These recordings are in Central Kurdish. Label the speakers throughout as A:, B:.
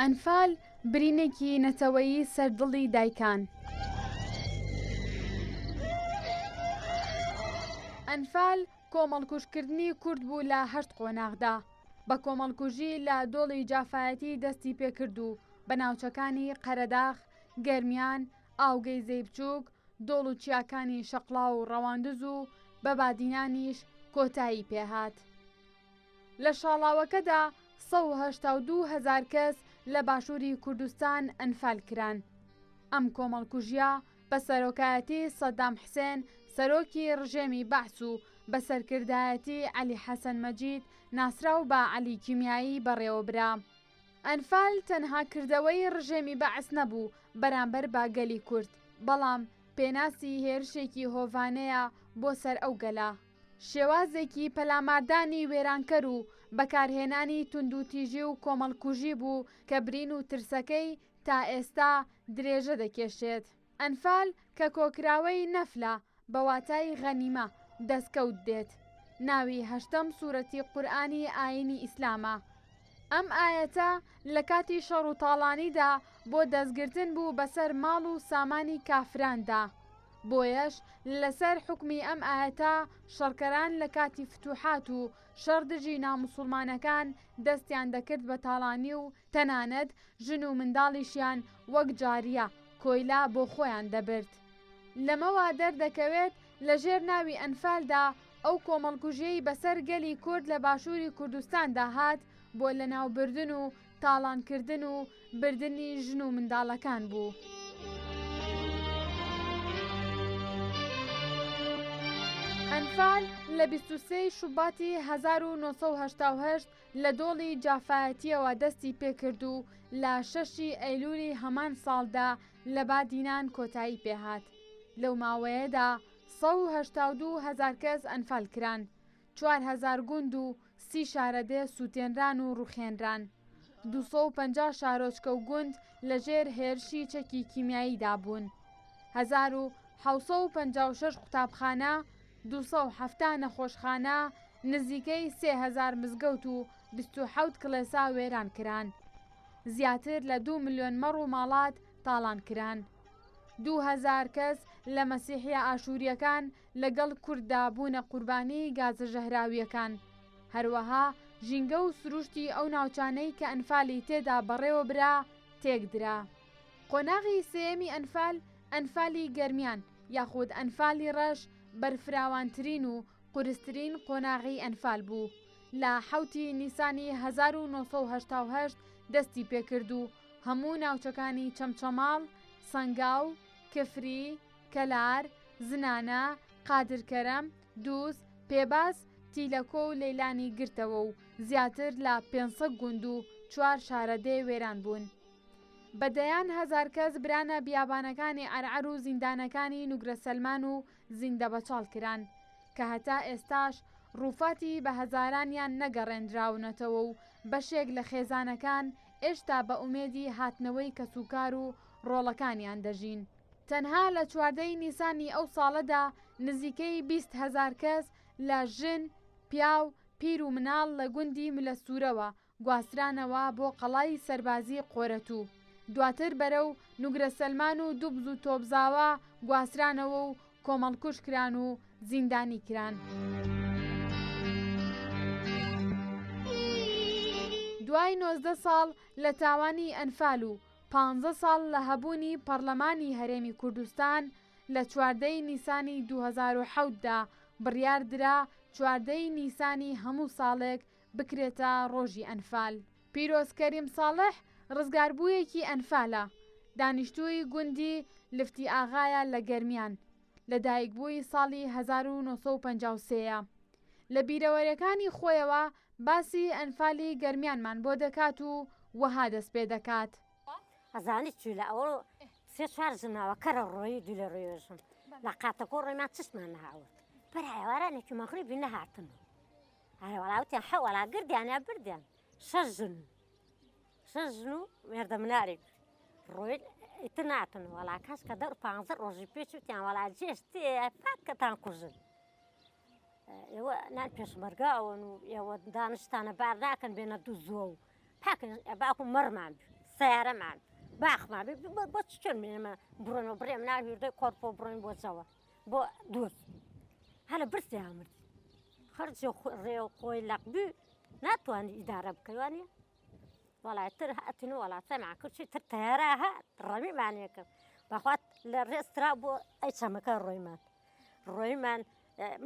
A: ئەنفال برینێکی نەتەوەیی سەردڵی دایکان. ئەنفال کۆمەڵکوژکردنی کورد بوو لە 8 قۆناغدا، بە کۆمەڵکوژی لە دۆڵی جافایەتی دەستی پێکرد و بە ناوچەکانی قەرەداغ، گەرمیان، ئاوگەیزەی بچووک، دۆڵ و چیاکانی شەقڵاو و ڕەواندز و بە بادینانیش کۆتایی پێهات. لە شاڵاوەکەدا 182,000 کەس لە باشووری کوردستان ئەنفال کران. ئەم کۆمەڵکوژیە بە سەرۆکایەتی سەدام حوسێن سەرۆکی ڕژێمی بەعس و بە سەرکردایەتی عەلی حەسەن مەجید ناسراو بە عەلی کیمیایی بەڕێوەبرا. ئەنفال تەنها کردەوەی ڕژێمی بەعس نەبوو بەرامبەر بە گەلی کورد، بەڵام پێناسی هێرشێکی هۆڤانەیە بۆ سەر ئەو گەلە. شێوازێکی پەلاماردانی وێرانکەر و بەکارهێنانی توندوتیژی و کۆمەڵکوژی بوو کە برین و ترسەکەی تا ئێستا درێژە دەکێشێت. ئەنفال کە کۆکراوەی نەفلە بە واتای غەنیمە دەستکەوت دێت، ناوی 8ەم سوورەتی قورئانی ئاینی ئیسلامە. ئەم ئایەتە لە کاتی شەڕ و تاڵانیدا بۆ دەستگرتن بوو بەسەر ماڵ و سامانی کافراندا. بۆیەش لەسەر حکمی ئەم ئاەتە شەڕکەران لە کاتی فتوحات و شەردژی ناموسڵمانەکان دەستیان دەکرد بە تاڵانی و تەنانەت ژن و منداڵیشیان وەک جاریە کۆیلا بۆ خۆیان دەبرد. لەمەوە دەردەکەوێت لە ژێر ناوی ئەنفالدا ئەو کۆمەڵکوژیەی بەسەر گەلی کورد لە باشووری کوردستاندا هات بۆ لەناوبردن و تاڵانکردن و بردننی ژن و منداڵەکان بوو. ئەنفال لە 23 شوباتی 1970 لە دۆڵی جافایەتیەوە دەستی پێکرد و لە 6 ئەیلولی هەمان ساڵدا لە بادینان کۆتایی پێهات. لەو ماوەیەدا 182,000 کەس ئەنفال کران، 4,000 گوند و 30 شارەدێ سووتێنران و ڕوخێنران. 250 شارۆچکە و گوند لەژێر هێرشی چەکی کیمیاییدا بوون. 1756 قوتابخانە، 270 نەخۆشخانە، نزیکەی 3,000 مزگەوت و 27 کڵێسا وێران کران. زیاتر لە 2 ملیۆن مەڕ و ماڵات تاڵان کران. 2,000 کەس لە مەسیحیە ئاشووریەکان لەگەڵ کورددا بوونە قوربانی گازە ژەهراویەکان. هەروەها ژینگە و سروشتی ئەو ناوچانەی کە ئەنفالی تێدا بەڕێوە برا تێکدرا. قۆناغی سێیەمی ئەنفال ئەنفالی گەرمیان یاخود ئەنفالی ڕەش بەرفراوانترین و قورسترین قۆناغی ئەنفال بوو. لە 7 نیسانی 1970 دەستی پێکرد و هەموو ناوچەکانی چەمچەماڵ، سەنگاو، کفری، کەلار، زنانە، قادرکەرەم، دووس، پێباس، تیلەکۆ و لەیلانی گرتەوە و زیاتر لە 500 گوند و 4 شارەدێ وێران بوون. بەدەیان 1000 کەس برانە بیابانەکانی عەرعەر و زیندانەکانی نوگرە سەلمان و زیندە بەچاڵ کران کە هەتا ئێستاش ڕووفاتی بە هەزارانیان نەگەڕێنراونەتەوە و بەشێک لە خێزانەکان ئێشتا بە ئومێدی هاتنەوەی کەسوکار و ڕۆڵەکانیان دەژین. تەنها لە 14 نیسانی ئەو ساڵەدا نزیکەی 20,000 کەس لە ژن، پیاو، پیر و مناڵ لە گوندی ملەسوورەوە گواسترانەوە بۆ قەڵای سەربازی قۆرەتوو. دواتر بەرەو نوگرە سەلمان و دووبز و تۆبزاوە گواسترانەوە و کۆمەڵکوژ کران و زیندانی کران. دوای 19 ساڵ لە تاوانی ئەنفال و 15 ساڵ لە هەبوونی پەرلەمانی هەرێمی کوردستان لە 14 نیسانی 2007دا بڕیاردرا 14 نیسانی هەموو ساڵێک بکرێتە ڕۆژی ئەنفال. پیرۆز کەریم ساڵح ڕزگاربوویەکی ئەنفالە، دانیشتووی گوندی لفتی ئاغایە لە گەرمیان، لە دایکبووی ساڵی 1953. لە بیرەوەریەکانی خۆیەوە باسی ئەنفالی گەرمیانمان بۆ دەکات و وەها دەست پێ دەکات.
B: ئەزانیت چوو لە ئەوە 3-4 ژناوە کەرە ڕۆیی دوو لە ڕێژم لە قاتەکۆ ڕێمان چشمان نەهاوت بەرایوارانێکی مەغریبی نەهاتن هەوەڵاوتیان حەوەڵا گردیانە بردیان 6 ژن و مێردە منارێک ڕۆی ئیتر ناتن وەڵا کەس کە 15 ڕۆژی پێچوتیان وەڵا جێشتێ پاکەتان کوژن ئێوە نان پێشمەرگاون و ئێوە دانشتانە بار ناکەن بێنە دوو زۆ و پاکن باکو مەڕمان سیارەمان باخمان بۆ چۆن منێمە بڕۆنەوە بڕێم ناویردەی کۆرپۆ بڕۆین بۆ جەوە بۆ دۆست هەلە برسی ئامرد خەرجی ڕێ و خۆی لەقبی ناتوانانی ئیدارە بکەوانێ وەڵای تر هاتین و وڵاتەمان کردی تر تەیارە هات ڕەمیمانێکم بەخوات لە ڕێسترا بۆ ئەی چەمەکە ڕۆیمان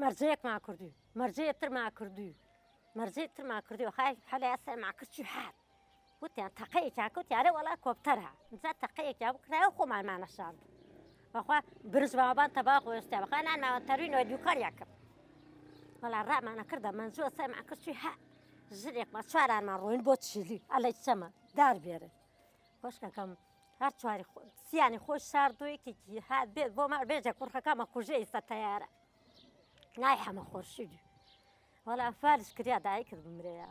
B: مەرجەیەکمان کردی مەرجەیە ترمان کردی مەرجەی ترمان کردی و خای هەلای سەرمان کردی هات وتیان تەقەیەکیان کەوتیارە وەڵا کۆپتەرە جا تەقەیەکیان بکرایە و خۆمانمانە شاند بەخوا برز بابان تەباق وێستا بەخوا نانماوە تەروینەوە دووکاریاکەم وەڵا ڕامانە کردە منجووە سەرمان کردی هات ژرێکمان چوارانمان ڕۆین بۆ چیلی ئەلەی چەمە دار بێرە خۆشکەکەم هەر چواری سیانی خۆش شاردۆیەکێکی هات بێت بۆ مار بێجە کوڕەکەمە کوژە ئیستا تەیارە نای هەمە خۆشیدی وەڵا فارش کریا دایک کرد بمرەیە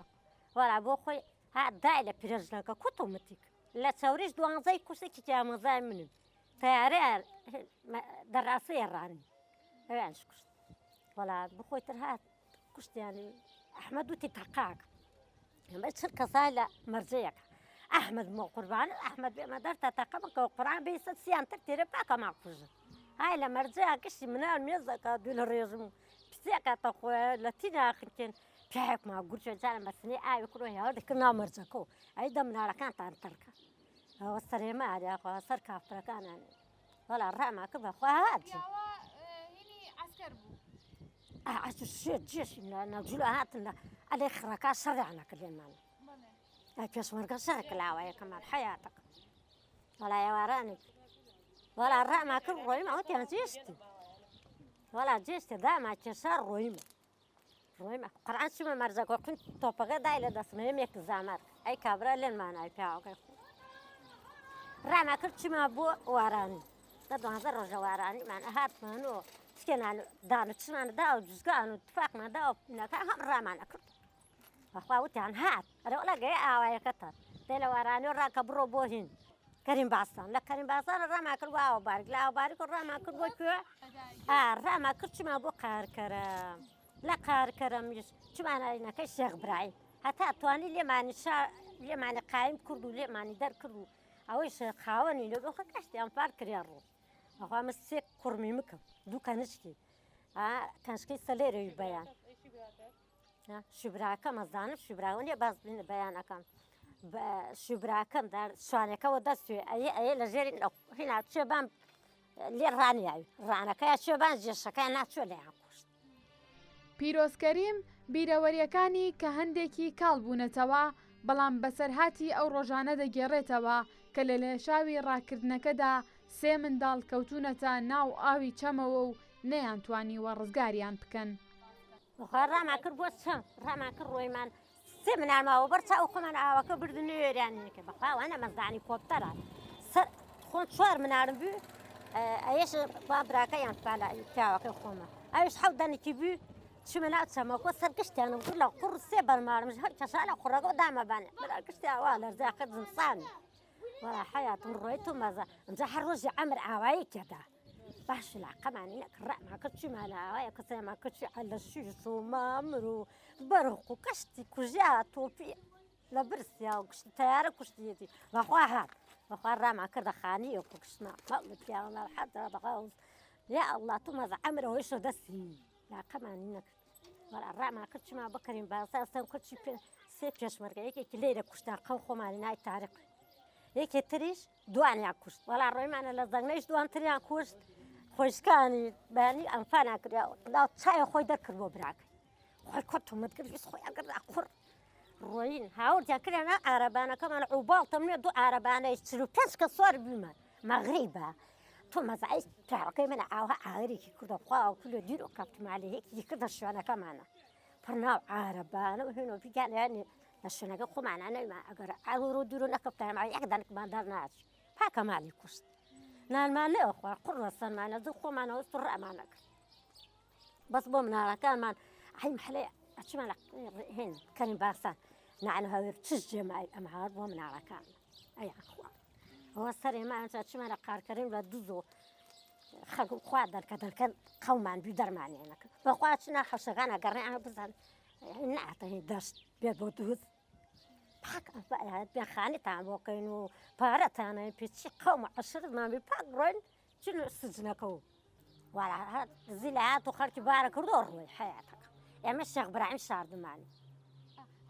B: وەڵا بۆ خۆی هات دای لە پیرەژنەکە کوتۆمەتیک لە چاوریش دوانزەی کوشتێکی جامەزای منم تەیارەیە دەڕاستەیە ڕانی ئەویانش کوشت وەڵا بخۆی تر هات کوشتیانی ئەحمەد وتی تەقاکە ئەمە چ کەسای لە مەرجەیەکە ئەحمەد مۆ قوربان ئەحمەد بێمە دەرتە تەقەمەکەەوە قڕان بێسە سیان تر تێرە پاکەمان کوژن های لە مەرجەیە گشتی منال مێزەکە دوو لە ڕێژم و پسێکاتە خۆە لە تی ناخکێن پیاەکمان گورچە جارە مەسنی ئاوی کڕۆ هێوە دەکرد ناو مەرجەکەەوە ئەی دە مناڵەکانتان تەرکە ئەوە سەرێمە ئاریاخوا سەر کافرەکانان وەڵا ڕاما کرد بەخوا هاتی شێت جێشی نەوجلو هاتن ئەلێ خڕەکە شەڕیانەکردێنمان پێشمەرگە شەڕێک لاوەیەکەمان حەیاتەکە وەڵا ئێوارانێک وەڵا ڕاما کرد ڕۆیمە وتیان جێشتی وەڵا جێشتێ داما کێشار ڕۆیمە قڕان چمە مەرجەکە قن تۆپەکە دای لە دەسمەیەمێک زامەر ئەی کابرا لێنمانای پیاوەکەی خۆ ڕاما کرد چما بۆ وارانی دە 12 ڕۆژە وارانیمان هاتمانەوە تکێنان دانە چمانەدا و جوزگان و تفاقمەدا و پینەکە هەم ڕامانە کرد بەخوا وتیان هات ئەرە وەڵا گەیە ئاوایەکەتە دێ لە وارانی و ڕاکە بڕۆ بۆ هین کەریم باستان لە کەریم باستانە ڕاما کرد بۆ ئاوبارگ لە ئاوبارگ و ڕاما کرد بۆ کوێ ڕاما کرد چما بۆ قارکەرە لە قارکەرەمیش چمانەکەی شێخ برایم هەتا توانی لێمانی قایم کرد و لێمانی دەرکرد و ئەوەی خاوەنی لە دۆخە کەشتیان پار کریا ڕوو ئەخوا من سێک کوڕمی مکەم دوو کەنشکی کەنشکەی سەلێرەوی بەیان شوبراکە مەزانم شوبراوە باز بینە بەیانەکەم شوبراکەم شوانەکەەوە دەستوێ ئەیە لە ژێری هینا چێبان لێ ڕانیاوی ڕانەکەی چێبان جێشەکەی ناچوە لەیان کوشت
A: پیرۆزکەریم بیرەوەریەکانی کە هەندێکی کاڵ بوونەتەوە بەڵام بەسەرهاتی ئەو ڕۆژانە دەگێڕێتەوە کە لە لێشاوی ڕاکردنەکەدا سێ منداڵ کەوتونەتە ناو ئاوی چەمەوە و نەیانتوانی وەڕزگاریان بکەن
B: ڕاما کرد بۆ چەم ڕاما کرد ڕۆیمان سێ منارماوە بەرچا و خۆمان ئاوەکە بردن وێریانەکە بەخواوانە مەزانی کۆپتەران خۆن 4 منارم بوو ئەیش با براکەیان پالایی پیاوەکەی خۆمە ئەوش حەوت دەنێکی بوو چمە ناو چەمەکۆ سەرگشتیانم کرد لە قوڕ سێ بەرمارمش هەر کەسا لە قوڕەکە دامەبانێ بەراگشتی ئاوا لەرزاکە زمسانی وەڵا حەیاتم ڕۆیت و مەزە ئەمجا هەر ڕۆژی ئەمر ئاوایەکێدا باش لاقەمانی نەکرد ڕاماکە چیمان لە ئاوایە کەسەماکە چی لە شیش و مامر و بەرق و کەشتی کوژیا تۆپی لە برسیا و کشت تەیارە کوشتیەتی بەخوا هات بەخوا ڕاما کردە خانیە و کوشتما پیاڵە حەدا بەغاوز یا ئەڵڵا تو مەزە ئەمرەوەیشە دەستی لاقەمانی نەکرد وەڵا ڕاما کرد چما بەکەریم باسەستم کردی سێ پێشمەرگە یەکێکی لێرە کوشتان قەم خۆمانی نای تارق یەکێ تریش دوانیان کوشت وەڵا ڕۆیمانە لە زەنگەیش دوانتریان کوشت خۆشکانی بەیانی ئەمفانان کردیاوە لاو چایە خۆی دەرکرد بۆ براکەی خۆی کۆتومەت کرد ویست خۆیان کردە قوڕ ڕۆین هاوردیان کردیانە ئارەبانەکەمان عوباڵتەم نێ دوو ئارەبانەی 45 کە سوار بوومە مەغریبە تۆ مەزای پیاوەکەی منە ئاوها ئاگرێکی کردە خوا کولۆ دیر و کەپتمالەیەکی کردە شوێنەکەمانە پڕ ناو ئارەبانە و هێنەوە بیگانیانی لە شوێنەکە خۆمانە نەویمان ئەگەر ئاور و دوور و نەکەپتانماوە یەک دانێکمان دار ناچی پاکە مالی کوشت نانمان لێوە خوار قوڕ وەسەنمانە دوو خۆمانەوە سوڕ ئەمانە کرد بەس بۆ مناڵەکانمان ئەی محلەیە ئەچمان لە هێن کەریم باسان نعن هەوێر چش جێمای ئەمە هەر بۆ مناڵەکان ئەیان خوا ئەوە سەرێمان چمان لە قارکەریم لە دوزۆ خەڵک خوا دەرکە دەرکەن قەومان بی دەرمانیانەکە بەخوا چنا حەوشەکانە گەڕێ ئەمە بزان ناتە هی دەشت بێت بۆ دووز پاک بێخانیتان بۆکەین و پارەتانە پێچی قەومە عەشرمان بێ پاک ڕۆین چون سجنەکە و زی لە هات و خەڵکی بارە کردو ڕۆی حەیاتەکە ئێمە شێخ برایم شاردمانی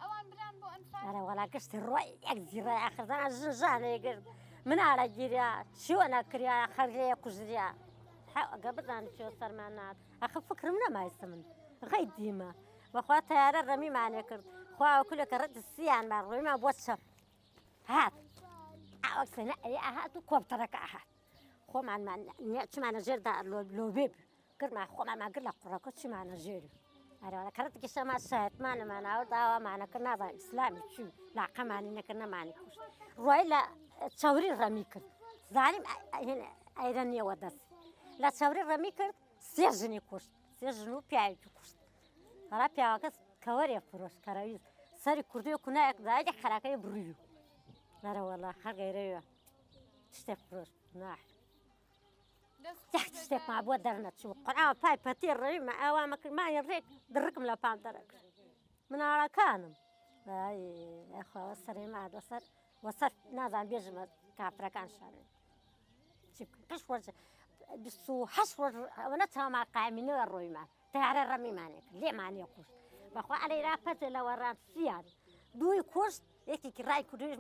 A: ئەوان بران بۆ ئەنفال
B: ئەرە وەڵا گشتی ڕۆی یەک زیڕای ئاخردانە ژنژانەیە گرت مناڵە گیریا چیوە نەکریا خەرگەیە کوژریا ئەگە بزانانی چێ سەرمان نات ئەخە فکرم نەمایستە من غەی دیمە بەخوا تەیارە ڕەمیمانێ کرد خوا کولەکە ڕەت سییانمان ڕۆیمان بۆ چەپ هات ئەوەکسەنە ئەی ئاهات و کۆمپتەرەکە ئاهات خۆمانمان چمانە ژێردا لۆبێ گرمان خۆمانمان گر لە قوڕەکە چمانە ژێری ئەرەوە کەڕەتێکی شەما شایەتمانەمانەوە داوامانەکە نازان ئیسلامی چوو لاقەمانی نەکرد نەمانی کوشت ڕۆی لە چاوری ڕەمی کرد زانیم ئەیرە نییەوە دەست لە چاوری ڕەمی کرد سێ ژنی کوشت سێ ژن و پیاوێکی کوشت هەڵا پیاوەکە کەوەرێ فرۆشت کەرەویست سەری کوردی و کونایەک دایە خەراکەی بڕوی لەرە وەڵا خەرگەیرەوە شتێک فرۆشت ناح شتێکمان بۆ دەرنەچوو قورئان پای پەتێ ڕەویمە ئاوامە کردمانی ڕێک درڕکم لە پام دەرەکرد مناڵەکانم ئەخواوە سەرێما وەسەر نازان بێژمە کافرەکان شارێن پێش وەرجە 28 ڕۆژ ئەوە نەتەوامان قایمینەوە ڕۆیمان تەیارە ڕەمیمانێک لێمانێ کوشت بەخوا ئەلەیرا پەتێ لە وەڕان سیان دووی کوشت یەکێکی ڕای کوردی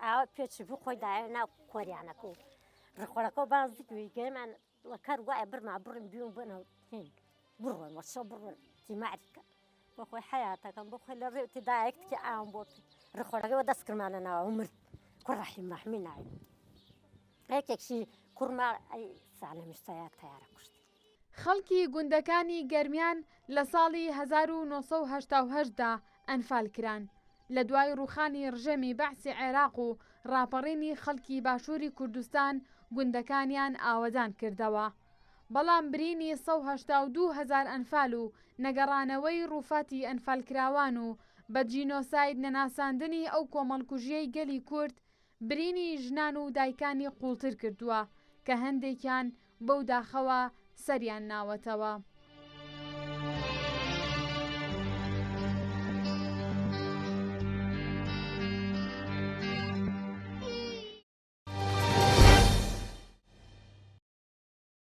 B: ئاوە پێچی بوو خۆی دایە ناو کۆریانەکە و ڕخۆرەکە و بازیکوی گەیمان وەکەر وایە برما بڕین بیون بنەوە هین بڕۆن وەشە بڕۆن تیماریکە بۆ خۆی حەیاتەکەم بۆ خۆی لە ڕێوتی دایەکتکی ئاوم بۆ ڕخۆرەکەەوە دەست کردمانە ناوە مرد کوڕەحیم مەحمی ناوی یەکێکشی کوڕماڵ ئەی سالەمیشتەیە تەیارە کوشتی
A: خەڵکی گوندەکانی گەرمیان لە ساڵی 1970دا ئەنفال کران لە دوای ڕووخانی ڕژەمی بەعسی عێراق و ڕاپەڕینی خەڵکی باشووری کوردستان گوندەکانیان ئاوەدان کردەوە بەڵام برینی 182,000 ئەنفال و نەگەڕانەوەی ڕووفاتی ئەنفالکراوان و بە جینۆساید نەناساندنی ئەو کۆمەڵکوژیەی گەلی کورد برینی ژنان و دایکانی قوڵتر کردووە کە هەندێکیان بەو داخەوە سەریان ناوەتەوە.